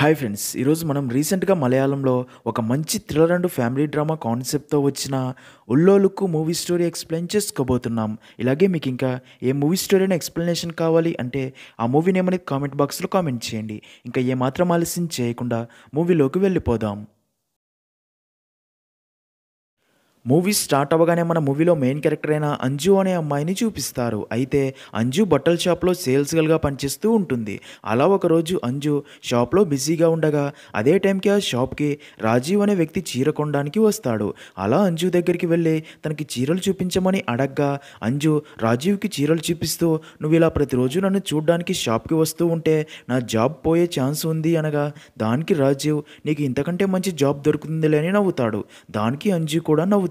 Hi friends, ఈరోజు మనం రీసెంట్గా మలయాళంలో ఒక మంచి థ్రిల్లర్ అండ్ ఫ్యామిలీ డ్రామా కాన్సెప్ట్తో వచ్చిన ఉల్లోలుక్కు మూవీ స్టోరీ ఎక్స్ప్లెయిన్ చేసుకోబోతున్నాం. ఇలాగే మీకు ఇంకా ఏ మూవీ స్టోరీ అయినా ఎక్స్ప్లెనేషన్ కావాలి అంటే ఆ మూవీ నేమ్ అనేది కామెంట్ బాక్స్లో కామెంట్ చేయండి. ఇంకా ఏమాత్రం ఆలస్యం చేయకుండా మూవీలోకి వెళ్ళిపోదాం. మూవీ స్టార్ట్ అవ్వగానే మన మూవీలో మెయిన్ క్యారెక్టర్ అయిన అంజు అనే అమ్మాయిని చూపిస్తారు. అయితే అంజు బట్టల షాప్లో సేల్స్ గర్ల్గా పనిచేస్తూ ఉంటుంది. అలా ఒకరోజు అంజు షాప్లో బిజీగా ఉండగా అదే టైంకి ఆ షాప్కి రాజీవ్ అనే వ్యక్తి చీర కొనడానికి వస్తాడు. అలా అంజు దగ్గరికి వెళ్ళి తనకి చీరలు చూపించమని అడగ్గా అంజు రాజీవ్కి చీరలు చూపిస్తూ, నువ్వు ఇలా ప్రతిరోజు నన్ను చూడ్డానికి షాప్కి వస్తూ ఉంటే నా జాబ్ పోయే ఛాన్స్ ఉంది అనగా, దానికి రాజీవ్ నీకు ఇంతకంటే మంచి జాబ్ దొరుకుతుందిలే అని నవ్వుతాడు. దానికి అంజు కూడా నవ్వుతుంది.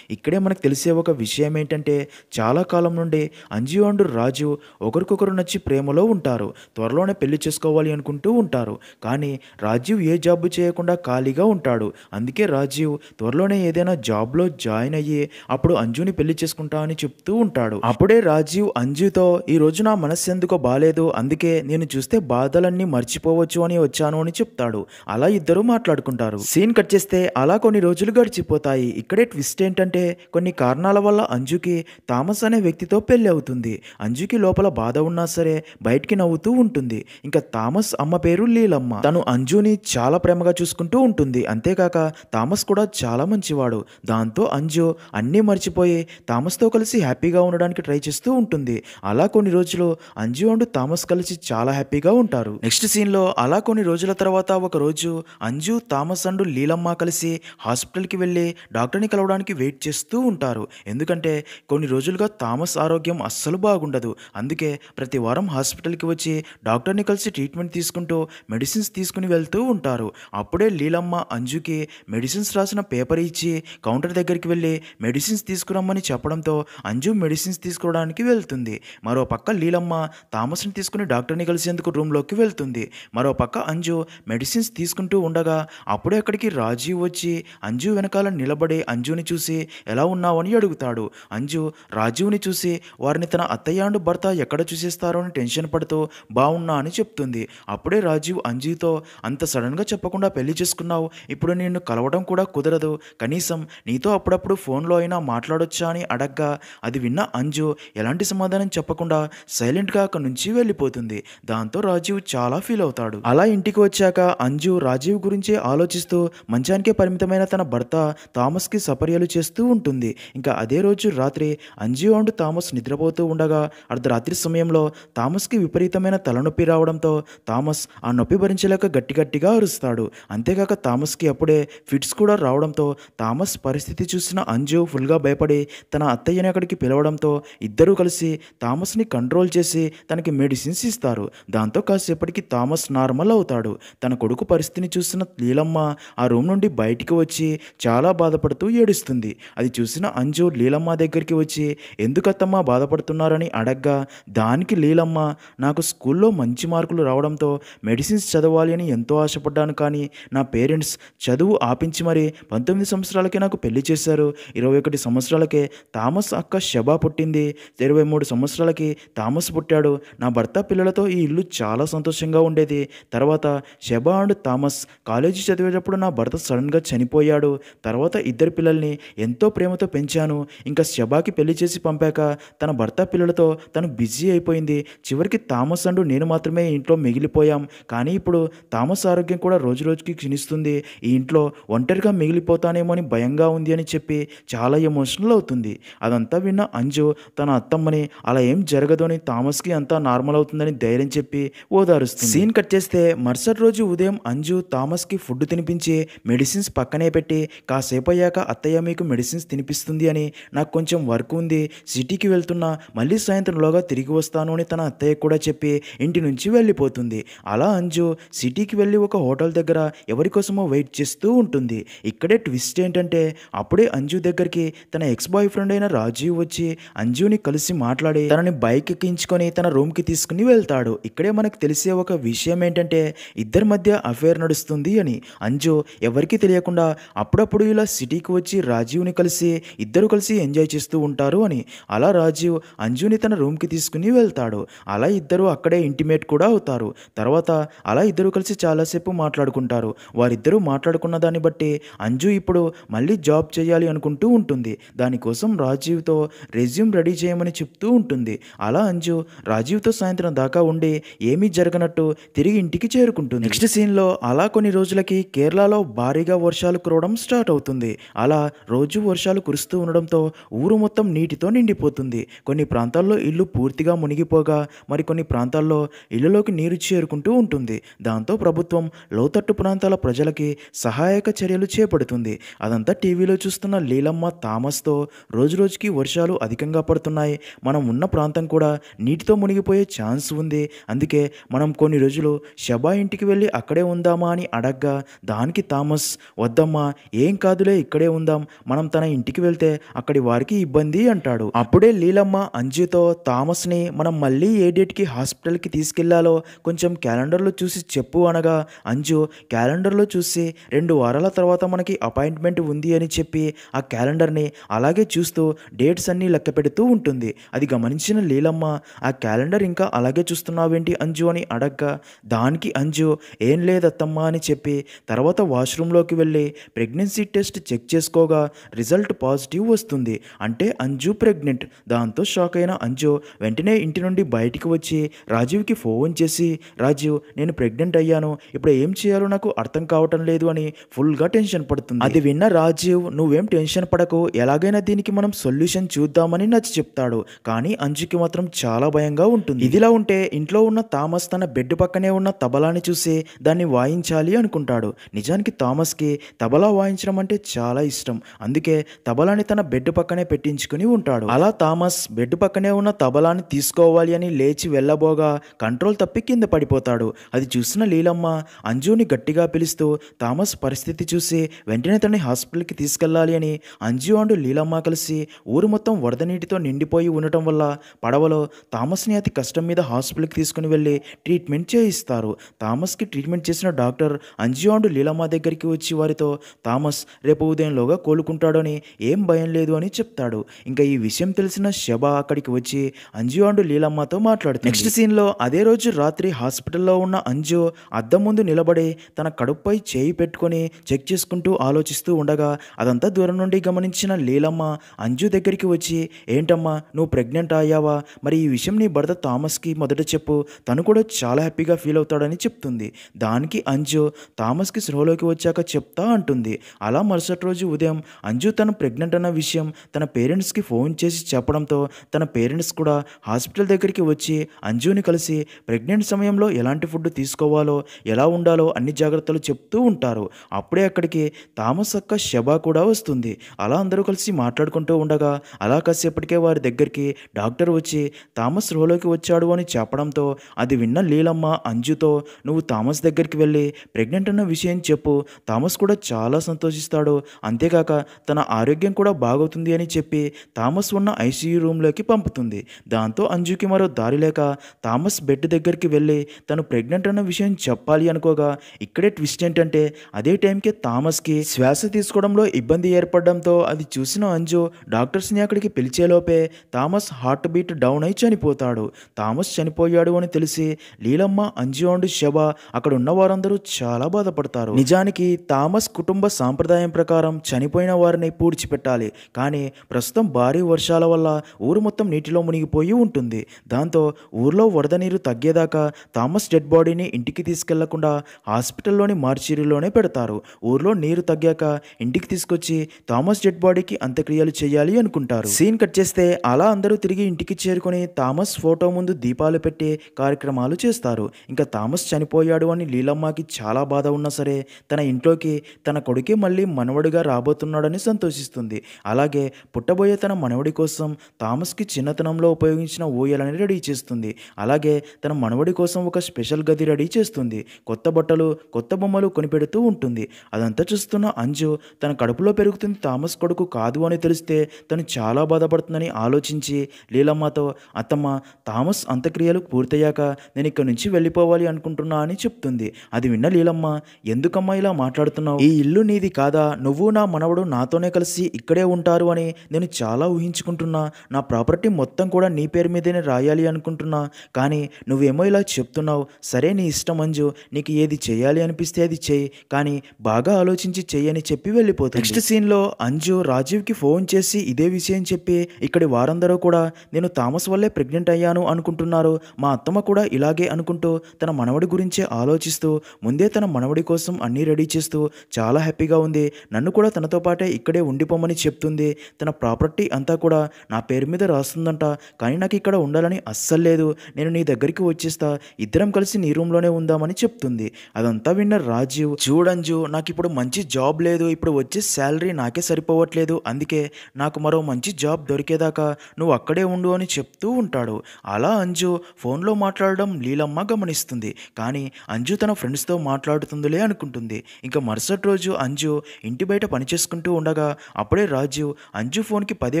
ఇక్కడే మనకు తెలిసే ఒక విషయం ఏంటంటే, చాలా కాలం నుండి అంజు అండ్ రాజు ఒకరికొకరు నచ్చి ప్రేమలో ఉంటారు. త్వరలోనే పెళ్లి చేసుకోవాలి అనుకుంటూ ఉంటారు. కానీ రాజీవ్ ఏ జాబ్ చేయకుండా ఖాళీగా ఉంటాడు. అందుకే రాజీవ్ త్వరలోనే ఏదైనా జాబ్లో జాయిన్ అయ్యి అప్పుడు అంజుని పెళ్లి చేసుకుంటా అని చెప్తూ ఉంటాడు. అప్పుడే రాజీవ్ అంజుతో, ఈ రోజు నా మనస్సు ఎందుకో బాలేదు, అందుకే నేను చూస్తే బాధలన్నీ మర్చిపోవచ్చు అని వచ్చాను అని చెప్తాడు. అలా ఇద్దరు మాట్లాడుకుంటారు. సీన్ కట్ చేస్తే అలా కొన్ని రోజులు గడిచిపోతాయి. ఇక్కడే ట్విస్ట్ ఏంటంటే, కొన్ని కారణాల వల్ల అంజుకి థామస్ అనే వ్యక్తితో పెళ్లి అవుతుంది. అంజుకి లోపల బాధ ఉన్నా సరే బయటికి నవ్వుతూ ఉంటుంది. ఇంకా థామస్ అమ్మ పేరు లీలమ్మ. తను అంజుని చాలా ప్రేమగా చూసుకుంటూ ఉంటుంది. అంతేకాక థామస్ కూడా చాలా మంచివాడు. దాంతో అంజు అన్నీ మర్చిపోయి థామస్తో కలిసి హ్యాపీగా ఉండడానికి ట్రై చేస్తూ ఉంటుంది. అలా కొన్ని రోజులు అంజు అండ్ థామస్ కలిసి చాలా హ్యాపీగా ఉంటారు. నెక్స్ట్ సీన్లో అలా కొన్ని రోజుల తర్వాత ఒక రోజు అంజు, థామస్ అండ్ లీలమ్మ కలిసి హాస్పిటల్కి వెళ్ళి డాక్టర్ని కలవడానికి వెయిట్ చేస్తూ ఉంటారు. ఎందుకంటే కొన్ని రోజులుగా థామస్ ఆరోగ్యం అస్సలు బాగుండదు. అందుకే ప్రతి వారం హాస్పిటల్కి వచ్చి డాక్టర్ని కలిసి ట్రీట్మెంట్ తీసుకుంటూ మెడిసిన్స్ తీసుకుని వెళ్తూ ఉంటారు. అప్పుడే లీలమ్మ అంజుకి మెడిసిన్స్ రాసిన పేపర్ ఇచ్చి కౌంటర్ దగ్గరికి వెళ్ళి మెడిసిన్స్ తీసుకురమ్మని చెప్పడంతో అంజు మెడిసిన్స్ తీసుకోవడానికి వెళ్తుంది. మరో పక్క లీలమ్మ థామస్ని తీసుకుని డాక్టర్ని కలిసేందుకు రూమ్లోకి వెళ్తుంది. మరో పక్క అంజు మెడిసిన్స్ తీసుకుంటూ ఉండగా అప్పుడే అక్కడికి రాజీవ్ వచ్చి అంజు వెనకాల నిలబడి అంజుని చూసి ఎలా ఉన్నావు అని అడుగుతాడు. అంజు రాజీవ్ని చూసి వారిని తన అత్తయ్య అండ్ భర్త ఎక్కడ చూసేస్తారో అని టెన్షన్ పడుతూ బాగున్నా అని చెప్తుంది. అప్పుడే రాజీవ్ అంజుతో, అంత సడన్గా చెప్పకుండా పెళ్లి చేసుకున్నావు, ఇప్పుడు నిన్ను కలవడం కూడా కుదరదు, కనీసం నీతో అప్పుడప్పుడు ఫోన్లో అయినా మాట్లాడొచ్చా అని అడగ్గా, అది విన్న అంజు ఎలాంటి సమాధానం చెప్పకుండా సైలెంట్గా అక్కడి నుంచి వెళ్ళిపోతుంది. దాంతో రాజీవ్ చాలా ఫీల్ అవుతాడు. అలా ఇంటికి వచ్చాక అంజు రాజీవ్ గురించి ఆలోచిస్తూ మంచానికే పరిమితమైన తన భర్త థామస్కి సపర్యలు చేస్తూ ఉంటుంది. ఇంకా అదే రోజు రాత్రి అంజు అండ్ థామస్ నిద్రపోతూ ఉండగా అర్ధరాత్రి సమయంలో థామస్కి విపరీతమైన తలనొప్పి రావడంతో థామస్ ఆ నొప్పి భరించలేక గట్టిగా అరుస్తాడు. అంతేకాక థామస్కి అప్పుడే ఫిట్స్ కూడా రావడంతో థామస్ పరిస్థితి చూసిన అంజు ఫుల్గా భయపడి తన అత్తయ్యని అక్కడికి పిలవడంతో ఇద్దరూ కలిసి థామస్ని కంట్రోల్ చేసి తనకి మెడిసిన్స్ ఇస్తారు. దాంతో కాసేపటికి థామస్ నార్మల్ అవుతాడు. తన కొడుకు పరిస్థితిని చూసిన లీలమ్మ ఆ రూమ్ నుండి బయటికి వచ్చి చాలా బాధపడుతూ ఏడుస్తుంది. అది చూసిన అంజు లీలమ్మ దగ్గరికి వచ్చి, ఎందుకత్తమ్మ బాధపడుతున్నారని అడగ్గా, దానికి లీలమ్మ, నాకు స్కూల్లో మంచి మార్కులు రావడంతో మెడిసిన్స్ చదవాలి అని ఎంతో ఆశపడ్డాను, కానీ నా పేరెంట్స్ చదువు ఆపించి మరి 19 సంవత్సరాలకే నాకు పెళ్లి చేశారు. 21 సంవత్సరాలకే థామస్ అక్క శబా పుట్టింది. 23 సంవత్సరాలకి థామస్ పుట్టాడు. నా భర్త పిల్లలతో ఈ ఇల్లు చాలా సంతోషంగా ఉండేది. తర్వాత శబా అండ్ థామస్ కాలేజీ చదివేటప్పుడు నా భర్త సడన్గా చనిపోయాడు. తర్వాత ఇద్దరు పిల్లల్ని ఎంతో ప్రేమతో పెంచాను. ఇంకా శబాకి పెళ్లి చేసి పంపాక తన భర్త పిల్లలతో తను బిజీ అయిపోయింది. చివరికి థామస్ అండ్ నేను మాత్రమే ఇంట్లో మిగిలిపోయాం. కానీ ఇప్పుడు థామస్ ఆరోగ్యం కూడా రోజు రోజుకి క్షీణిస్తుంది. ఈ ఇంట్లో ఒంటరిగా మిగిలిపోతానేమో అని భయంగా ఉంది అని చెప్పి చాలా ఎమోషనల్ అవుతుంది. అదంతా విన్న అంజు తన అత్తమ్మని, అలా ఏం జరగదు అని, థామస్కి అంతా నార్మల్ అవుతుందని ధైర్యం చెప్పి ఓదారుస్తుంది. సీన్ కట్ చేస్తే మరుసటి రోజు ఉదయం అంజు థామస్కి ఫుడ్ తినిపించి మెడిసిన్స్ పక్కనే పెట్టి, కాసేపు అయ్యాక అత్తయ్య మీకు మెడిసిన్స్ తినిపిస్తుంది అని, నాకు కొంచెం వర్క్ ఉంది, సిటీకి వెళ్తున్నా, మళ్ళీ సాయంత్రంలోగా తిరిగి వస్తాను అని తన అత్తయ్య కూడా చెప్పి ఇంటి నుంచి వెళ్ళిపోతుంది. అలా అంజు సిటీకి వెళ్ళి ఒక హోటల్ దగ్గర ఎవరి కోసమో వెయిట్ చేస్తూ ఉంటుంది. ఇక్కడే ట్విస్ట్ ఏంటంటే, అప్పుడే అంజు దగ్గరికి తన ఎక్స్ బాయ్ ఫ్రెండ్ అయిన రాజీవ్ వచ్చి అంజుని కలిసి మాట్లాడి తనని బైక్ ఎక్కించుకొని తన రూమ్కి తీసుకుని వెళ్తాడు. ఇక్కడే మనకు తెలిసే ఒక విషయం ఏంటంటే, ఇద్దరి మధ్య అఫేర్ నడుస్తుంది అని. అంజు ఎవరికీ తెలియకుండా అప్పుడప్పుడు ఇలా సిటీకి వచ్చి రాజీవ్ని కలిసి ఇద్దరు కలిసి ఎంజాయ్ చేస్తూ ఉంటారు అని. అలా రాజీవ్ అంజుని తన రూమ్కి తీసుకుని వెళ్తాడు. అలా ఇద్దరు అక్కడే ఇంటిమేట్ కూడా అవుతారు. తర్వాత అలా ఇద్దరు కలిసి చాలాసేపు మాట్లాడుకుంటారు. వారిద్దరూ మాట్లాడుకున్న దాన్ని బట్టి అంజు ఇప్పుడు మళ్ళీ జాబ్ చేయాలి అనుకుంటూ ఉంటుంది. దానికోసం రాజీవ్తో రెజ్యూమ్ రెడీ చేయమని చెప్తూ ఉంటుంది. అలా అంజు రాజీవ్తో సాయంత్రం దాకా ఉండి ఏమీ జరగనట్టు తిరిగి ఇంటికి చేరుకుంటుంది. నెక్స్ట్ సీన్లో అలా కొన్ని రోజులకి కేరళలో భారీగా వర్షాలు కురవడం స్టార్ట్ అవుతుంది. అలా రోజు వర్షాలు కురుస్తూ ఉండడంతో ఊరు మొత్తం నీటితో నిండిపోతుంది. కొన్ని ప్రాంతాల్లో ఇల్లు పూర్తిగా మునిగిపోగా మరికొన్ని ప్రాంతాల్లో ఇళ్లలోకి నీరు చేరుకుంటూ ఉంటుంది. దాంతో ప్రభుత్వం లోతట్టు ప్రాంతాల ప్రజలకి సహాయక చర్యలు చేపడుతుంది. అదంతా టీవీలో చూస్తున్న లీలమ్మ థామస్తో రోజురోజుకి వర్షాలు అధికంగా పడుతున్నాయి, మనం ఉన్న ప్రాంతం కూడా నీటితో మునిగిపోయే ఛాన్స్ ఉంది, అందుకే మనం కొన్ని రోజులు శబా ఇంటికి వెళ్ళి అక్కడే ఉందామా అని అడగ్గా దానికి థామస్ వద్దమ్మా, ఏం కాదులే ఇక్కడే ఉందాం, మనం తన ఇంటికి వెళ్తే అక్కడి వారికి ఇబ్బంది అంటాడు. అప్పుడే లీలమ్మ అంజుతో థామస్ని మనం మళ్ళీ ఏ డేట్కి హాస్పిటల్కి తీసుకెళ్లాలో కొంచెం క్యాలెండర్లో చూసి చెప్పు అనగా అంజు క్యాలెండర్లో చూసి 2 వారాల తర్వాత మనకి అపాయింట్మెంట్ ఉంది అని చెప్పి ఆ క్యాలెండర్ని అలాగే చూస్తూ డేట్స్ అన్నీ లెక్క పెడుతూ ఉంటుంది. అది గమనించిన లీలమ్మ ఆ క్యాలెండర్ ఇంకా అలాగే చూస్తున్నావేంటి అంజు అని అడగ్గా దానికి అంజు ఏం లేదత్తమ్మా అని చెప్పి తర్వాత వాష్రూమ్లోకి వెళ్ళి ప్రెగ్నెన్సీ టెస్ట్ చెక్ చేసుకోగా రిజల్ట్ పాజిటివ్ వస్తుంది. అంటే అంజు ప్రెగ్నెంట్. దాంతో షాక్ అయిన అంజు వెంటనే ఇంటి నుండి బయటికి వచ్చి రాజీవ్కి ఫోన్ చేసి రాజీవ్ నేను ప్రెగ్నెంట్ అయ్యాను, ఇప్పుడు ఏం చేయాలో నాకు అర్థం కావటం లేదు అని ఫుల్గా టెన్షన్ పడుతుంది. అది విన్న రాజీవ్ నువ్వేం టెన్షన్ పడకు, ఎలాగైనా దీనికి మనం సొల్యూషన్ చూద్దామని నచ్చి చెప్తాడు. కానీ అంజుకి మాత్రం చాలా భయంగా ఉంటుంది. ఇదిలా ఉంటే ఇంట్లో ఉన్న థామస్ తన బెడ్ పక్కనే ఉన్న తబలాని చూసి దాన్ని వాయించాలి అనుకుంటాడు. నిజానికి థామస్కి తబలా వాయించడం అంటే చాలా ఇష్టం, అందుకే తబలాని తన బెడ్ పక్కనే పెట్టించుకుని ఉంటాడు. అలా థామస్ బెడ్ పక్కనే ఉన్న తబలాని తీసుకోవాలి అని లేచి వెళ్ళబోగా కంట్రోల్ తప్పి కింద పడిపోతాడు. అది చూసిన లీలమ్మ అంజుని గట్టిగా పిలుస్తూ థామస్ పరిస్థితి చూసి వెంటనే తనని హాస్పిటల్కి తీసుకెళ్లాలి అని అంజు అండ్ లీలమ్మ కలిసి ఊరు మొత్తం వరద నీటితో నిండిపోయి ఉండటం వల్ల పడవలో థామస్ని అతి కష్టం మీద హాస్పిటల్కి తీసుకుని వెళ్ళి ట్రీట్మెంట్ చేయిస్తారు. థామస్కి ట్రీట్మెంట్ చేసిన డాక్టర్ అంజు అండ్ లీలమ్మ దగ్గరికి వచ్చి వారితో థామస్ రేపు ఉదయంలోగా కోలుకుంటాడని ఏం భయం లేదు అని చెప్తాడు. ఇంకా ఈ విషయం తెలిసిన శబా అక్కడికి వచ్చి అంజు అండ్ లీలమ్మతో మాట్లాడుతుంది. నెక్స్ట్ సీన్లో అదే రోజు రాత్రి హాస్పిటల్లో ఉన్న అంజు అద్దం ముందు నిలబడి తన కడుపుపై చేయి పెట్టుకొని చెక్ చేసుకుంటూ ఆలోచిస్తూ ఉండగా అదంతా దూరం నుండి గమనించిన లీలమ్మ అంజు దగ్గరికి వచ్చి ఏంటమ్మా నువ్వు ప్రెగ్నెంట్ అయ్యావా, మరి ఈ విషయం నీ భర్త థామస్కి మొదట చెప్పు, తను కూడా చాలా హ్యాపీగా ఫీల్ అవుతాడని చెప్తుంది. దానికి అంజు థామస్కి స్పృహలోకి వచ్చాక చెప్తా అంటుంది. అలా మరుసటి రోజు ఉదయం అంజు తను ప్రెగ్నెంట్ అన్న విషయం తన పేరెంట్స్కి ఫోన్ చేసి చెప్పడంతో తన పేరెంట్స్ కూడా హాస్పిటల్ దగ్గరికి వచ్చి అంజుని కలిసి ప్రెగ్నెంట్ సమయంలో ఎలాంటి ఫుడ్ తీసుకోవాలో ఎలా ఉండాలో అన్ని జాగ్రత్తలు చెప్తూ ఉంటారు. అప్పుడే అక్కడికి థామస్ అక్క శబా కూడా వస్తుంది. అలా అందరూ కలిసి మాట్లాడుకుంటూ ఉండగా అలా కాసేపటికే వారి దగ్గరికి డాక్టర్ వచ్చి థామస్ రోలోకి వచ్చాడు అని చెప్పడంతో అది విన్న లీలమ్మ అంజుతో నువ్వు థామస్ దగ్గరికి వెళ్ళి ప్రెగ్నెంట్ అన్న విషయం చెప్పు, థామస్ కూడా చాలా సంతోషిస్తాడు, అంతేకాక తన ఆరోగ్యం కూడా బాగవుతుంది అని చెప్పి థామస్ ఉన్న ఐసీయూ రూమ్లోకి పంపుతుంది. దాంతో అంజుకి మరో దారి లేక థామస్ బెడ్ దగ్గరికి వెళ్ళి తను ప్రెగ్నెంట్ అన్న విషయం చెప్పాలి అనుకోగా ఇక్కడే ట్విస్ట్ ఏంటంటే అదే టైంకి థామస్కి శ్వాస తీసుకోవడంలో ఇబ్బంది ఏర్పడడంతో అది చూసిన అంజు డాక్టర్స్ని అక్కడికి పిలిచేలోపే థామస్ హార్ట్ బీట్ డౌన్ అయి చనిపోతాడు. థామస్ చనిపోయాడు అని తెలిసి లీలమ్మ అంజు అండ్ శబా అక్కడ ఉన్న వారందరూ చాలా బాధపడతారు. నిజానికి థామస్ కుటుంబ సాంప్రదాయం ప్రకారం చనిపోయిన వారిని పూడ్చిపెట్టాలి, కానీ ప్రస్తుతం భారీ వర్షాల వల్ల ఊరు మొత్తం నీటిలో మునిగిపోయి ఉంటుంది. దాంతో ఊర్లో వరద నీరు తగ్గేదాకా థామస్ డెడ్ బాడీని ఇంటికి తీసుకెళ్లకుండా హాస్పిటల్లోని మార్చిరీలోనే పెడతారు. ఊర్లో నీరు తగ్గాక ఇంటికి తీసుకొచ్చి థామస్ డెడ్ బాడీకి అంత్యక్రియలు చేయాలి అనుకుంటారు. సీన్ కట్ చేస్తే అలా అందరూ తిరిగి ఇంటికి చేరుకుని థామస్ ఫోటో ముందు దీపాలు పెట్టి కార్యక్రమాలు చేస్తారు. ఇంకా థామస్ చనిపోయాడు అని లీలమ్మకి చాలా బాధ ఉన్నా సరే తన ఇంట్లోకి తన కొడుకే మళ్ళీ మనవడిగా రాబోతున్నాడని సంతోషిస్తుంది. అలాగే పుట్టబోయే తన మనవడి కోసం థామస్కి చిన్నతనంలో ఉపయోగించిన ఊయలని రెడీ చేస్తుంది. అలాగే తన మనవడి కోసం ఒక స్పెషల్ గది రెడీ చేస్తుంది. కొత్త బట్టలు కొత్త బొమ్మలు కొనిపెడుతూ ఉంటుంది. అదంతా చూస్తున్న అంజు తన కడుపులో పెరుగుతుంది థామస్ కొడుకు కాదు అని తెలిస్తే తను చాలా బాధపడుతుందని ఆలోచించి లీలమ్మతో అత్తమ్మ థామస్ అంత్యక్రియలు పూర్తయ్యాక నేను ఇక్కడి నుంచి వెళ్ళిపోవాలి అనుకుంటున్నా అని చెప్తుంది. అది విన్న లీలమ్మ ఎందుకమ్మా ఇలా మాట్లాడుతున్నావు, ఈ ఇల్లు నీది కాదా, నువ్వు నా మనవడు ఎల్లప్పుడూ నాతోనే కలిసి ఇక్కడే ఉంటారు అని నేను చాలా ఊహించుకుంటున్నా. నా ప్రాపర్టీ మొత్తం కూడా నీ పేరు మీదనే రాయాలి అనుకుంటున్నా. కానీ నువ్వేమో ఇలా చెప్తున్నావు. సరే నీ ఇష్టం అంజు. నీకు ఏది చేయాలి అనిపిస్తే అది చెయ్యి. కానీ బాగా ఆలోచించి చెయ్యి అని చెప్పి వెళ్ళిపోతుంది. నెక్స్ట్ సీన్‌లో అంజు రాజీవ్‌కి ఫోన్ చేసి ఇదే విషయం చెప్పి ఇక్కడి వారందరూ కూడా నేను థామస్ వల్లే ప్రెగ్నెంట్ అయ్యాను అనుకుంటున్నారు. మా అత్తమ్మ కూడా ఇలాగే అనుకుంటూ తన మనవడి గురించే ఆలోచిస్తూ ముందే తన మనవడి కోసం అన్నీ రెడీ చేస్తూ చాలా హ్యాపీగా ఉంది. నన్ను కూడా తనతో పాటే ఇక్కడే ఉండిపోమని చెప్తుంది. తన ప్రాపర్టీ అంతా కూడా నా పేరు మీద రాస్తుందంట. కానీ నాకు ఇక్కడ ఉండాలని అస్సలు లేదు. నేను నీ దగ్గరికి వచ్చేస్తా. ఇద్దరం కలిసి నీ రూమ్‌లోనే ఉందామని చెప్తుంది. అదంతా విన్న రాజీవ్ చూడంజు నాకిప్పుడు మంచి జాబ్ లేదు. ఇప్పుడు వచ్చే శాలరీ నాకే సరిపోవట్లేదు. అందుకే నాకు మరో మంచి జాబ్ దొరికేదాకా నువ్వు అక్కడే ఉండు అని చెప్తూ ఉంటాడు. అలా అంజు ఫోన్లో మాట్లాడడం లీలమ్మ గమనిస్తుంది. కానీ అంజు తన ఫ్రెండ్స్తో మాట్లాడుతుందిలే అనుకుంటుంది. ఇంకా మరుసటి రోజు అంజు ఇంటి బయట పనిచేసుకుంటూ ఉండగా అప్పుడే రాజీవ్ అంజు ఫోన్కి పదే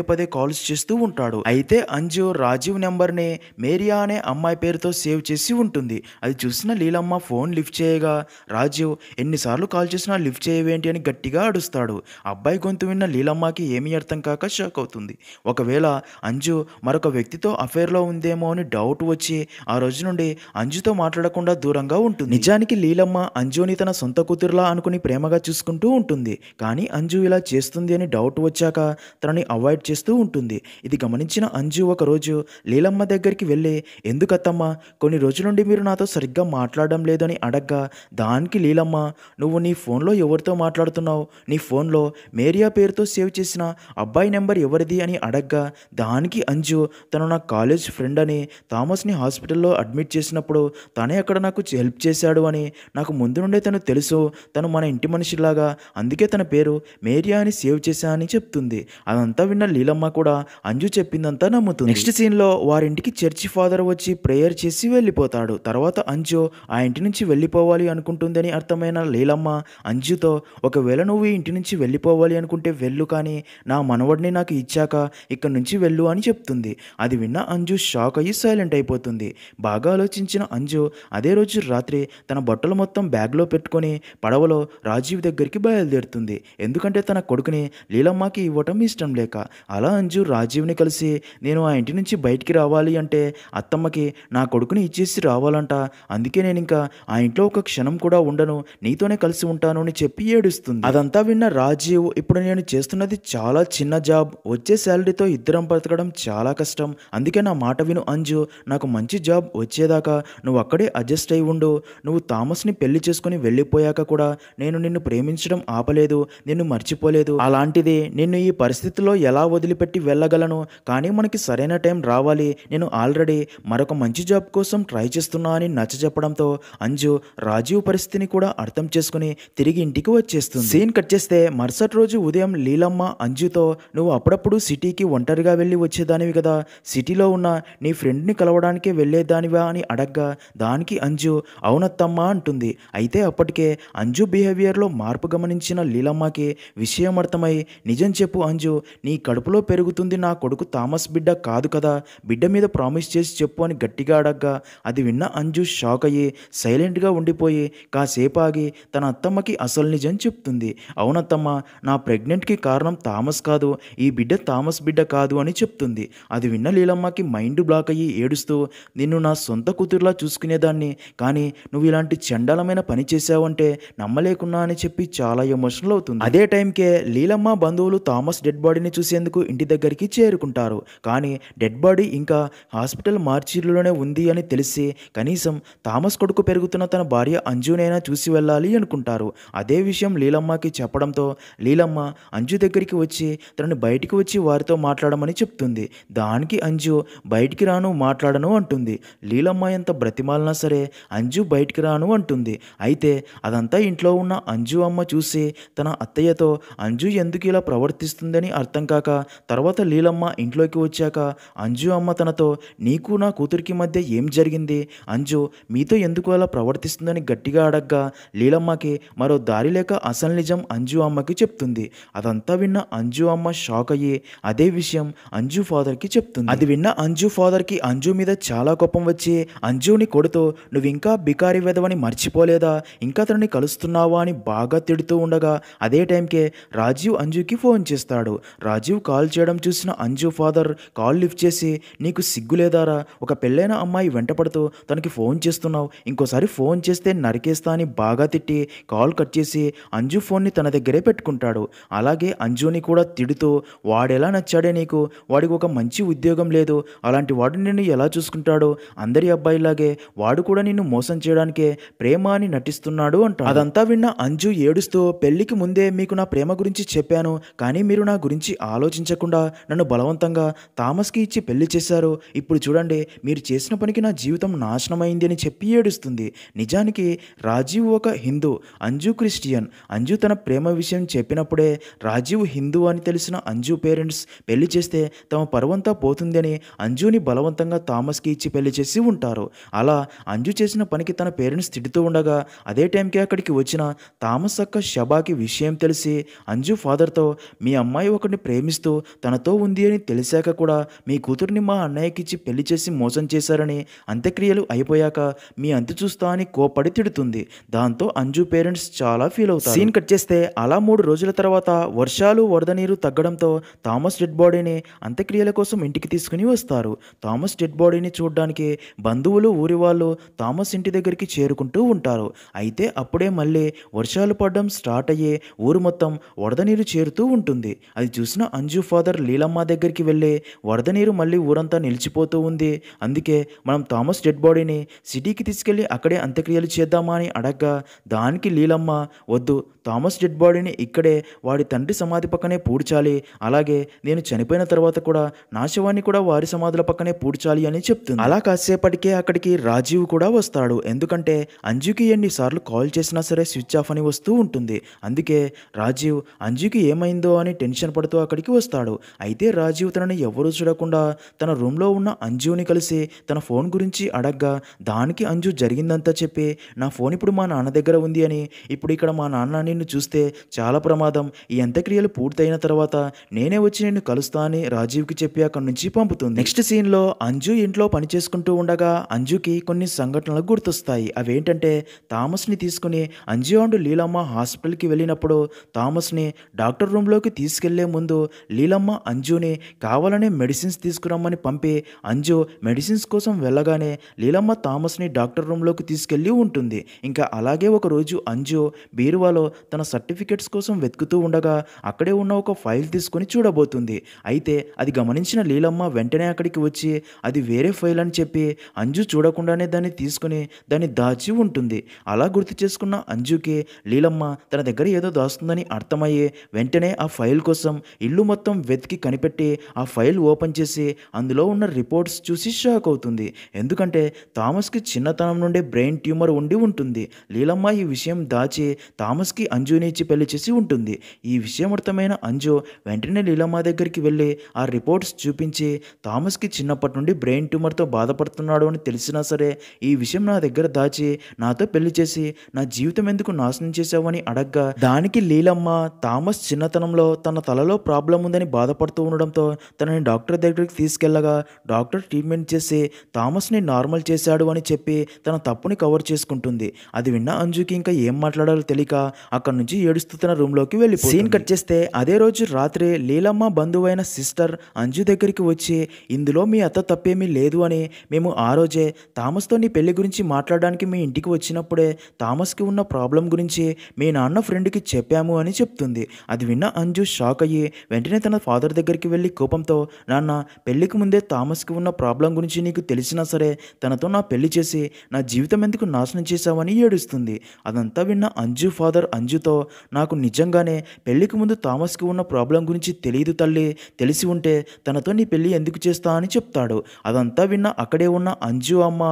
పదే కాల్స్ చేస్తూ ఉంటాడు. అయితే అంజు రాజీవ్ నెంబర్ని మేరియా అనే అమ్మాయి పేరుతో సేవ్ చేసి ఉంటుంది. అది చూసిన లీలమ్మ ఫోన్ లిఫ్ట్ చేయగా రాజీవ్ ఎన్నిసార్లు కాల్ చేసినా లిఫ్ట్ చేయవేంటి అని గట్టిగా అడుస్తాడు. అబ్బాయి గొంతు విన్న లీలమ్మకి ఏమీ అర్థం కాక షాక్ అవుతుంది. ఒకవేళ అంజు మరొక వ్యక్తితో అఫేర్లో ఉందేమో అని డౌట్ వచ్చి ఆ రోజు నుండి అంజుతో మాట్లాడకుండా దూరంగా ఉంటుంది. నిజానికి లీలమ్మ అంజుని తన సొంత కూతురులా అనుకుని ప్రేమగా చూసుకుంటూ ఉంటుంది. కానీ అంజు ఇలా చేస్తుంది అని డౌట్ వచ్చాక తనని అవాయిడ్ చేస్తూ ఉంటుంది. ఇది గమనించిన అంజు ఒకరోజు లీలమ్మ దగ్గరికి వెళ్ళి ఎందుకత్తమ్మా కొన్ని రోజుల నుండి మీరు నాతో సరిగ్గా మాట్లాడడం లేదని అడగ్గా దానికి లీలమ్మ నువ్వు నీ ఫోన్లో ఎవరితో మాట్లాడుతున్నావు? నీ ఫోన్లో మేరియా పేరుతో సేవ్ చేసిన అబ్బాయి నెంబర్ ఎవరిది అని అడగ్గా దానికి అంజు తను నా కాలేజ్ ఫ్రెండ్ అని థామస్ని హాస్పిటల్లో అడ్మిట్ చేసినప్పుడు తనే అక్కడ నాకు హెల్ప్ చేశాడు అని నాకు ముందు నుండే తను తెలుసు. తను మన ఇంటి మనిషిలాగా అందుకే తన పేరు మేరియా అని సేవ్ చేశా అని చెప్తుంది. అదంతా విన్న లీలమ్మ కూడా అంజు చెప్పిందంతా నమ్ముతుంది. నెక్స్ట్ సీన్లో వారింటికి చర్చి ఫాదర్ వచ్చి ప్రేయర్ చేసి వెళ్ళిపోతాడు. తర్వాత అంజు ఆ ఇంటి నుంచి వెళ్ళిపోవాలి అనుకుంటుందని అర్థమైన లీలమ్మ అంజుతో ఒకవేళ నువ్వు ఈ ఇంటి నుంచి వెళ్ళిపోవాలి అనుకుంటే వెళ్ళు, కానీ నా మనవడిని నాకు ఇచ్చాక ఇక్కడ నుంచి వెళ్ళు అని చెప్తుంది. అది విన్న అంజు షాక్ అయ్యి సైలెంట్ అయిపోతుంది. బాగా ఆలోచించిన అంజు అదే రోజు రాత్రి తన బట్టలు మొత్తం బ్యాగ్లో పెట్టుకొని పడవలో రాజీవ్ దగ్గరికి బయలుదేరుతుంది. ఎందుకంటే తన కొడుకుని లీలమ్మకి ఇవ్వటం ఇష్టం లేక. అలా అంజు రాజీవ్ని కలిసి నేను ఆ ఇంటి నుంచి బయటికి రావాలి అంటే అత్తమ్మకి నా కొడుకుని ఇచ్చేసి రావాలంట. అందుకే నేను ఇంకా ఆ ఇంట్లో ఒక క్షణం కూడా ఉండను, నీతోనే కలిసి ఉంటాను అని చెప్పి ఏడుస్తుంది. అదంతా విన్న రాజీవ్ ఇప్పుడు నేను చేస్తున్నది చాలా చిన్న జాబ్, వచ్చే శాలరీతో ఇద్దరం బ్రతకడం చాలా కష్టం. అందుకే నా మాట విను అంజు. నాకు మంచి జాబ్ వచ్చేదాకా నువ్వు అక్కడే అడ్జస్ట్ అయి ఉండు. నువ్వు థామస్ని పెళ్లి చేసుకుని వెళ్ళిపోయాక కూడా నేను నిన్ను ప్రేమించడం ఆపలేదు, నిన్ను మర్చిపోలేదు. అలాంటిది నిన్ను ఈ పరిస్థితిలో ఎలా వదిలిపెట్టి వెళ్ళగలను? కానీ మనకి సరైన టైం రావాలి. నేను ఆల్రెడీ మరొక మంచి జాబ్ కోసం ట్రై చేస్తున్నా అని నచ్చజెప్పడంతో అంజు రాజీవ్ పరిస్థితిని కూడా అర్థం చేసుకుని తిరిగి ఇంటికి వచ్చేస్తుంది. సీన్ కట్ చేస్తే మరుసటి రోజు ఉదయం లీలమ్మ అంజుతో నువ్వు అప్పుడప్పుడు సిటీకి ఒంటరిగా వెళ్ళి వచ్చేదానివి కదా, సిటీలో ఉన్న నీ ఫ్రెండ్ని కలవడానికే వెళ్ళేదానివా అని అడగ్గా దానికి అంజు అవునత్తమ్మా అంటుంది. అయితే అప్పటికే అంజు బిహేవియర్లో మార్పు గమనించిన లీలమ్మకి విషయం అర్థమై నిజం చెప్పు అంజు, నీ కడుపులో పెరుగుతుంది నా కొడుకు థామస్ బిడ్డ కాదు కదా, బిడ్డ మీద ప్రామిస్ చేసి చెప్పు అని గట్టిగా అడగ్గా అది విన్న అంజు షాక్ అయ్యి సైలెంట్గా ఉండిపోయి కాసేపు ఆగి తన అత్తమ్మకి అసలు నిజం చెప్తుంది. అవునత్తమ్మ, నా ప్రెగ్నెంట్కి కారణం థామస్ కాదు, ఈ బిడ్డ థామస్ బిడ్డ కాదు అని చెప్తుంది. అది విన్న లీలమ్మకి మైండ్ బ్లాక్ అయ్యి ఏడుస్తూ నిన్ను నా సొంత కూతురులా చూసుకునేదాన్ని, కానీ నువ్వు ఇలాంటి చండాలమైన పని చేశావంటే నమ్మలేకున్నా అని చెప్పి చాలా ఎమోషనల్ అవుతుంది. అదే టైంకే లీలమ్మ బంధువులు థామస్ డెడ్ బాడీని చూసేందుకు ఇంటి దగ్గరికి చేరుకుంటారు. కానీ డెడ్ బాడీ ఇంకా హాస్పిటల్ మార్చిలోనే ఉంది అని తెలిసి కనీసం థామస్ కొడుకు పెరుగుతున్న తన భార్య అంజునైనా చూసి వెళ్ళాలి అనుకుంటారు. అదే విషయం లీలమ్మకి చెప్పడంతో లీలమ్మ అంజు దగ్గరికి వచ్చి తనని బయటికి వచ్చి వారితో మాట్లాడమని చెప్తుంది. దానికి అంజు బయటికి రాను, మాట్లాడను అంటుంది. లీలమ్మ ఎంత బ్రతిమాలినా సరే అంజు బయటికి రాను అంటుంది. అయితే అదంతా ఇంట్లో ఉన్న అంజు అమ్మ చూసి తన అత్తయ్యతో అంజు ఎందుకు ఇలా ప్రవర్తిస్తుందని అర్థం కాక తర్వాత లీలమ్మ ఇంట్లోకి వచ్చాక అంజు అమ్మ తనతో నీకు నా కూతురికి మధ్య ఏం జరిగింది, అంజు మీతో ఎందుకు అలా ప్రవర్తిస్తుందని గట్టిగా అడగ్గా లీలమ్మకి మరో దారి లేక అసలు నిజం అంజు అమ్మకి చెప్తుంది. అదంతా విన్న అంజు అమ్మ షాక్ అయ్యి అదే విషయం అంజు ఫాదర్కి చెప్తుంది. అది విన్న అంజు ఫాదర్కి అంజు మీద చాలా కోపం వచ్చి అంజుని కొడుతూ నువ్వు ఇంకా బికారి వెధవని మర్చిపోలేదా, ఇంకా తనని కలుస్తున్నావా అని బాగా తిడుతూ ఉండగా అదే టైంకే రాజీవ్ అంజుకి ఫోన్ చేస్తాడు. రాజీవ్ కాల్ చేయడం చూసిన అంజు ఫాదర్ కాల్ లిఫ్ట్ చేసి, నీకు సిగ్గు లేదారా, ఒక పెళ్ళైన అమ్మాయి వెంటపడుతూ తనకి ఫోన్ చేస్తున్నావు, ఇంకోసారి ఫోన్ చేస్తే నరికేస్తా అని బాగా తిట్టి కాల్ కట్ చేసి అంజు ఫోన్ని తన దగ్గరే పెట్టుకుంటాడు. అలాగే అంజుని కూడా తిడుతూ, వాడెలా నచ్చాడే నీకు, వాడికి ఒక మంచి ఉద్యోగం లేదు, అలాంటి వాడు నిన్ను ఎలా చూసుకుంటాడో, అందరి అబ్బాయిలాగే వాడు కూడా నిన్ను మోసం చేయడానికే ప్రేమ అని నటిస్తున్నాడు అంటాడు. అదంతా విన్న అంజు ఏడుస్తూ, పెళ్లికి ముందే మీకు నా ప్రేమ గురించి చెప్పాను, కానీ మీరు నా గురించి ఆలోచించకుండా నన్ను బలవంతంగా థామస్కి ఇచ్చి పెళ్లి చేశారు, ఇప్పుడు చూడండి మీరు చేసిన పనికి నా జీవితం నాశనమైంది అని చెప్పి ఏడుస్తుంది. నిజానికి రాజీవ్ ఒక హిందూ, అంజు క్రిస్టియన్. అంజు తన ప్రేమ విషయం చెప్పినప్పుడే రాజీవ్ హిందూ అని తెలిసిన అంజు పేరెంట్స్ పెళ్లి చేస్తే తమ పరువంతా పోతుందని అంజుని బలవంతంగా థామస్కి ఇచ్చి పెళ్లి చేసి ఉంటారు. అలా అంజు చేసిన పనికి తన పేరెంట్స్ తిడుతూ ఉండగా అదే టైంకి అక్కడికి వచ్చిన థామస్ అక్క షబాకి విషయం తెలిసి అంజు ఫాదర్తో, మీ అమ్మాయి ఒకరిని ప్రేమిస్తూ తనతో ఉంది అని తెలిసాక కూడా మీ కూతురిని మా అన్నయ్యకి ఇచ్చి పెళ్లి చేసి మోసం చేశారని, అంత్యక్రియలు అయిపోయాక మీ అంతు చూస్తా అని కోపడి తిడుతుంది. దాంతో అంజు పేరెంట్స్ చాలా ఫీల్ అవుతారు. సీన్ కట్ చేస్తే అలా 3 రోజుల తర్వాత వర్షాలు వరద నీరు తగ్గడంతో థామస్ డెడ్ బాడీని అంత్యక్రియల కోసం ఇంటికి తీసుకుని వస్తారు. థామస్ డెడ్ బాడీని చూడడానికి బంధువులు ఊరి వాళ్ళు థామస్ ఇంటి దగ్గరికి చేరుకుంటూ ఉంటారు. అయితే అప్పుడే మళ్ళీ వర్షాలు పడడం స్టార్ట్ అయ్యి ఊరు మొత్తం వరద నీరు చేరుతూ ఉంటుంది. అది చూసిన అంజు ఫాదర్ లీలమ్మ దగ్గరికి వెళ్ళి, వరద నీరు మళ్ళీ ఊరంతా నిలిచిపోతూ ఉంది, అందుకే మనం థామస్ డెడ్ బాడీని సిటీకి తీసుకెళ్ళి అక్కడే అంత్యక్రియలు చేద్దామా అని అడగ్గా, దానికి లీలమ్మ, వద్దు, థామస్ డెడ్ బాడీని ఇక్కడే వాడి తండ్రి సమాధి పక్కనే పూడ్చాలి, అలాగే నేను చనిపోయిన తర్వాత కూడా నా శవాన్ని కూడా వారి సమాధుల పక్కనే పూడ్చాలి అని చెప్తుంది. అలా కాసేపటికే అక్కడికి రాజీవ్ కూడా వస్తాడు. ఎందుకంటే అంజుకి ఎన్నిసార్లు కాల్ చేసినా సరే స్విచ్ ఆఫ్ అని వస్తూ ఉంటుంది. అందుకే రాజీవ్ అంజుకి ఏమైందో అని టెన్షన్ పడుతూ అక్కడికి వస్తాడు. అయితే రాజీవ్ తనని ఎవరూ చూడకుండా తన రూమ్లో ఉన్న అంజుని కలిసి తన ఫోన్ గురించి అడగ్గా, దానికి అంజు జరిగిందంతా చెప్పి, నా ఫోన్ ఇప్పుడు మా నాన్న దగ్గర ఉంది అని, ఇప్పుడు ఇక్కడ మా నాన్న నిన్ను చూస్తే చాలా ప్రమాదం, ఈ అంత్యక్రియలు పూర్తయిన తర్వాత నేనే వచ్చి నిన్ను కలుస్తా అని రాజీవ్కి చెప్పి అక్కడి నుంచి పంపుతుంది. నెక్స్ట్ సీన్లో అంజు ఇంట్లో పని చేసుకుంటూ ఉండగా అంజుకి కొన్ని సంఘటనలు గుర్తొస్తాయి. అవేంటంటే, థామస్ని తీసుకుని అంజు అండ్ లీలమ్మ హాస్పిటల్కి వెళ్ళినప్పుడు థామస్ని డాక్టర్ రూమ్లోకి తీసుకెళ్లే ముందు లీలమ్మ అంజుని కావాలనే మెడిసిన్స్ తీసుకురమ్మని పంపి, అంజు మెడిసిన్స్ కోసం వెళ్ళగానే లీలమ్మ థామస్ని డాక్టర్ రూమ్లోకి తీసుకెళ్ళి ఉంటుంది. ఇంకా అలాగే ఒకరోజు అంజు బీరువాలో తన సర్టిఫికెట్స్ కోసం వెతుకుతూ ఉండగా అక్కడే ఉన్న ఒక ఫైల్ తీసుకొని చూడబోతుంది. అయితే అది గమనించిన లీలమ్మ వెంటనే అక్కడికి వచ్చి అది వేరే ఫైల్ అని చెప్పి అంజు చూడకుండానే దాన్ని తీసుకుని దాన్ని దాచి ఉంటుంది. అలా గుర్తు చేసుకున్న అంజుకి లీలమ్మ తన దగ్గర ఏదో దాస్తుందని అర్థమయ్యి వెంటనే ఆ ఫైల్ కోసం ఇల్లు మొత్తం వెతికి కనిపెట్టి ఆ ఫైల్ ఓపెన్ చేసి అందులో ఉన్న రిపోర్ట్స్ చూసి షాక్ అవుతుంది. ఎందుకంటే థామస్కి చిన్నతనం నుండే బ్రెయిన్ ట్యూమర్ ఉండి ఉంటుంది. లీలమ్మ ఈ విషయం దాచి థామస్కి అంజుని ఇచ్చి పెళ్లి చేసి ఉంటుంది. ఈ విషయం అర్థమైన అంజు వెంటనే లీలమ్మ దగ్గరికి వెళ్ళి ఆ రిపోర్ట్స్ చూపించి, థామస్కి చిన్నప్పటి నుండి బ్రెయిన్ ట్యూమర్తో బాధపడుతున్నాడు అని తెలిసినా సరే ఈ విషయం నా దగ్గర దాచి నాతో పెళ్లి చేసి నా జీవితం ఎందుకు నాశనం చేశావని అడగ్గా, దానికి లీలమ్మ థామస్ చిన్నతనంలో తన తలలో ప్రాబ్లం ఉందని బాధపడుతూ ఉండడంతో తనని డాక్టర్ దగ్గరికి తీసుకెళ్లగా డాక్టర్ ట్రీట్మెంట్ చేసి థామస్ని నార్మల్ చేశాడు అని చెప్పి తన తప్పుని కవర్ చేసుకుంటుంది. అది విన్న అంజుకి ఇంకా ఏం మాట్లాడాలో తెలియక అక్కడి నుంచి ఏడుస్తూ తన రూమ్లోకి వెళ్ళిపోతుంది. సీన్ కట్ చేస్తే అదే రోజు రాత్రి లీలమ్మ బంధువైన సిస్టర్ అంజు దగ్గరికి వచ్చి, ఇందులో మీ అత్త తప్పేమీ లేదు అని, మేము ఆ రోజే థామస్తో నీ పెళ్లి గురించి మాట్లాడడానికి మీ ఇంటికి వచ్చినప్పుడే థామస్కి ఉన్న ప్రాబ్లం గురించి మీ నాన్న ఫ్రెండ్కి చెప్పాము అని చెప్తుంది. అది విన్న అంజు షాక్ అయ్యి వెంటనే తన ఫాదర్ దగ్గరికి వెళ్ళి కోపంతో, నాన్న, పెళ్లికి ముందే థామస్కి ఉన్న ప్రాబ్లం గురించి నీకు తెలిసినా సరే తనతో నా పెళ్లి చేసి నా జీవితం ఎందుకు నాశనం చేశావని ఏడుస్తుంది. అదంతా విన్న అంజు ఫాదర్ అంజుతో, నాకు నిజంగానే పెళ్లికి ముందు థామస్కి ఉన్న ప్రాబ్లం గురించి తెలియదు తల్లి, తెలిసి ఉంటే తనతో నీ పెళ్లి ఎందుకు చేస్తా అని చెప్తాడు. అదంతా విన్న అక్కడే ఉన్న అంజు అమ్మ,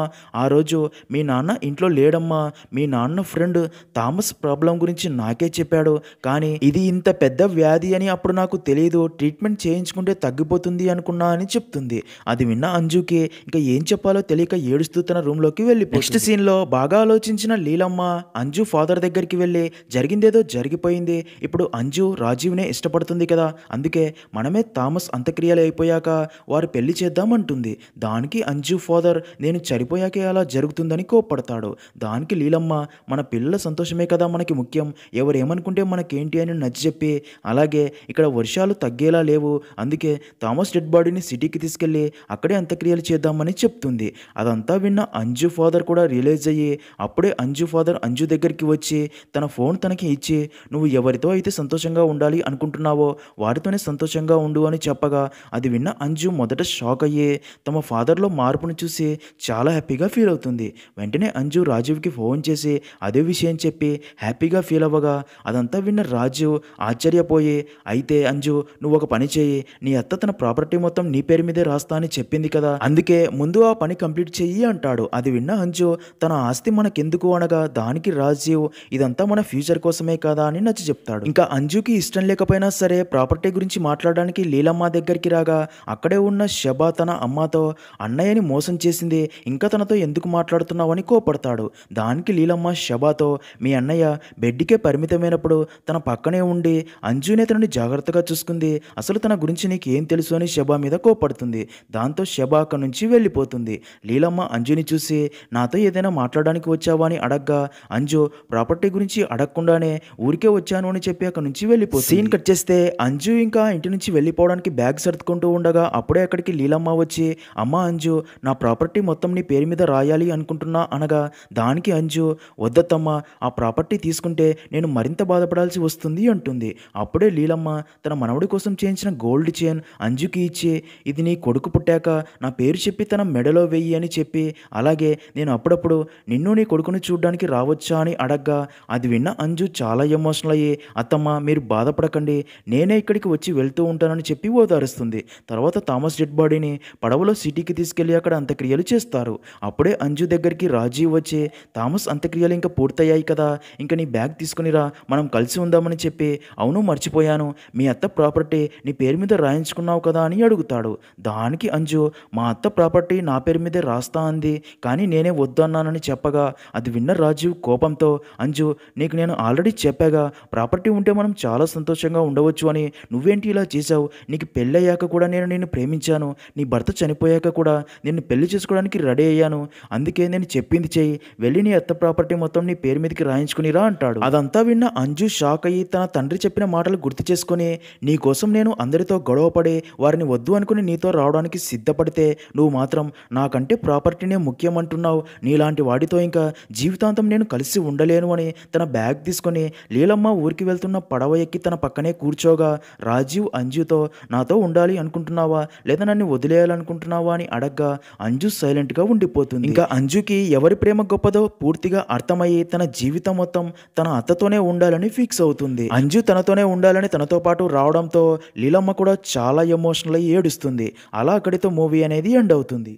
ఆ రోజు మీ నాన్న ఇంట్లో లేడమ్మా, మీ నాన్న ఫ్రెండ్ థామస్ ప్రాబ్లం గురించి నాకే చెప్పాడు, కానీ ఇది ఇంత పెద్ద వ్యాధి అని అప్పుడు నాకు తెలియదు, ట్రీట్మెంట్ చేయించుకుంటే తగ్గిపోతుంది అనుకున్నా అని చెప్తుంది. అది విన్న అంజుకి ఇంకా ఏం చెప్పాలో తెలియక ఏడుస్తూ తన రూమ్లోకి వెళ్ళిపోతుంది. నెక్స్ట్ సీన్లో బాగా ఆలోచించిన లీలమ్మ అంజు ఫాదర్ దగ్గరికి వెళ్ళి, జరిగిందేదో జరిగిపోయింది, ఇప్పుడు అంజు రాజీవ్నే ఇష్టపడుతుంది కదా, అందుకే మనమే థామస్ అంత్యక్రియలు అయిపోయాక వారు పెళ్లి చేద్దామంటుంది. దానికి అంజు ఫాదర్, నేను చనిపోయాకే అలా జరుగుతుందని కోప్పడతాడు. దానికి లీలమ్మ, మన పిల్లల సంతోషమే కదా మనకి ముఖ్యం, ఎవరేమనుకుంటే మనకి నాకేంటి అని నచ్చజెప్పి, అలాగే ఇక్కడ వర్షాలు తగ్గేలా లేవు, అందుకే థామస్ డెడ్ బాడీని సిటీకి తీసుకెళ్ళి అక్కడే అంత్యక్రియలు చేద్దామని చెప్తుంది. అదంతా విన్న అంజు ఫాదర్ కూడా రియలైజ్ అయ్యి, అప్పుడే అంజు ఫాదర్ అంజు దగ్గరికి వచ్చి తన ఫోన్ తనకి ఇచ్చి, నువ్వు ఎవరితో అయితే సంతోషంగా ఉండాలి అనుకుంటున్నావో వారితోనే సంతోషంగా ఉండు అని చెప్పగా, అది విన్న అంజు మొదట షాక్ అయ్యి తమ ఫాదర్లో మార్పును చూసి చాలా హ్యాపీగా ఫీల్ అవుతుంది. వెంటనే అంజు రాజీవ్కి ఫోన్ చేసి అదే విషయం చెప్పి హ్యాపీగా ఫీల్ అవ్వగా, అదంతా విన్న రాజు ఆశ్చర్యపోయి, అయితే అంజు నువ్వు ఒక పని చేయి, నీ అత్త తన ప్రాపర్టీ మొత్తం నీ పేరు మీదే రాస్తా అని చెప్పింది కదా, అందుకే ముందు ఆ పని కంప్లీట్ చెయ్యి అంటాడు. అది విన్న అంజు తన ఆస్తి మనకెందుకు అనగా, దానికి రాజీవ్ ఇదంతా మన ఫ్యూచర్ కోసమే కదా అని నచ్చ చెప్తాడు. ఇంకా అంజుకి ఇష్టం లేకపోయినా సరే ప్రాపర్టీ గురించి మాట్లాడడానికి లీలమ్మ దగ్గరికి రాగా, అక్కడే ఉన్న శబా తన అమ్మతో అన్నయ్యని మోసం చేసింది, ఇంకా తనతో ఎందుకు మాట్లాడుతున్నావని కోపడతాడు. దానికి లీలమ్మ శబాతో, మీ అన్నయ్య బెడ్డికే పరిమితమైనప్పుడు తన పక్కనే ఉండి అంజునే తనని జాగ్రత్తగా చూసుకుంది, అసలు తన గురించి నీకు ఏం తెలుసు అని శబా మీద కోపడుతుంది. దాంతో శబా అక్కడి నుంచి వెళ్ళిపోతుంది. లీలమ్మ అంజుని చూసి, నాతో ఏదైనా మాట్లాడడానికి వచ్చావా అని అడగ్గా, అంజు ప్రాపర్టీ గురించి అడగకుండానే ఊరికే వచ్చాను అని చెప్పి అక్కడి నుంచి వెళ్ళిపోతుంది. సీన్ కట్ చేస్తే అంజు ఇంకా ఇంటి నుంచి వెళ్ళిపోవడానికి బ్యాగ్ సర్దుకుంటూ ఉండగా, అప్పుడే అక్కడికి లీలమ్మ వచ్చి, అమ్మ అంజు నా ప్రాపర్టీ మొత్తం నీ పేరు మీద రాయాలి అనుకుంటున్నా అనగా, దానికి అంజు, వద్దత్తమ్మ ఆ ప్రాపర్టీ తీసుకుంటే నేను మరింత బాధపడాల్సి వస్తుంది అంటుంది. అప్పుడే లీలమ్మ తన మనవడి కోసం చేయించిన గోల్డ్ చైన్ అంజుకి ఇచ్చి, ఇది నీ కొడుకు పుట్టాక నా పేరు చెప్పి తన మెడలో వెయ్యి అని చెప్పి, అలాగే నేను అప్పుడప్పుడు నిన్ను నీ కొడుకుని చూడడానికి రావచ్చా అని అడగ్గా, అది విన్న అంజు చాలా ఎమోషనల్ అయ్యి, అత్తమ్మ మీరు బాధపడకండి, నేనే ఇక్కడికి వచ్చి వెళ్తూ ఉంటానని చెప్పి ఓదారుస్తుంది. తర్వాత థామస్ డెడ్ బాడీని పడవలో సిటీకి తీసుకెళ్లి అక్కడ అంత్యక్రియలు చేస్తారు. అప్పుడే అంజు దగ్గరికి రాజీవ్ వచ్చి, థామస్ అంత్యక్రియలు ఇంకా పూర్తయ్యాయి కదా, ఇంకా నీ బ్యాగ్ తీసుకునిరా మనం కలిసి ఉందామని చెప్పి, అవును మర్చిపోయాను, మీ అత్త ప్రాపర్టీ నీ పేరు మీద రాయించుకున్నావు కదా అని అడుగుతాడు. దానికి అంజు, మా అత్త ప్రాపర్టీ నా పేరు మీదే రాస్తా అంది, కానీ నేనే వద్దు అన్నానని చెప్పగా, అది విన్న రాజీవ్ కోపంతో, అంజు నీకు నేను ఆల్రెడీ చెప్పాగా ప్రాపర్టీ ఉంటే మనం చాలా సంతోషంగా ఉండవచ్చు అని, నువ్వేంటి ఇలా చేశావు, నీకు పెళ్ళయ్యాక కూడా నేను నిన్ను ప్రేమించాను, నీ భర్త చనిపోయాక కూడా నిన్ను పెళ్లి చేసుకోవడానికి రెడీ అయ్యాను, అందుకే నేను చెప్పింది చెయ్యి, వెళ్ళి నీ అత్త ప్రాపర్టీ మొత్తం నీ పేరు మీదకి రాయించుకునిరా అంటాడు. అదంతా విన్న అంజు షాక్ అయ్యి తన తండ్రి చెప్పిన మాటలు గుర్తు చేసుకుని, నీ కోసం నేను అందరితో గొడవపడి వారిని వద్దు అనుకుని నీతో రావడానికి సిద్ధపడితే నువ్వు మాత్రం నాకంటే ప్రాపర్టీనే ముఖ్యం అంటున్నావు, నీలాంటి వాడితో ఇంకా జీవితాంతం నేను కలిసి ఉండలేను అని తన బ్యాగ్ తీసుకొని లీలమ్మ ఊరికి వెళ్తున్న పడవ ఎక్కి తన పక్కనే కూర్చోగా, రాజీవ్ అంజుతో నాతో ఉండాలి అనుకుంటున్నావా లేదా నన్ను వదిలేయాలనుకుంటున్నావా అని అడగ్గా, అంజు సైలెంట్గా ఉండిపోతుంది. ఇంకా అంజుకి ఎవరి ప్రేమ గొప్పదో పూర్తిగా అర్థమయ్యి తన జీవితం మొత్తం తన అత్తతోనే ఉండాలని ఫిక్స్ అవుతుంది. అంజు తనతోనే ఉండాలని తనతో పాటు రావడంతో లీలమ్మ కూడా చాలా ఎమోషనల్ అయ్యి ఏడుస్తుంది. అలా అక్కడితో మూవీ అనేది ఎండ్ అవుతుంది.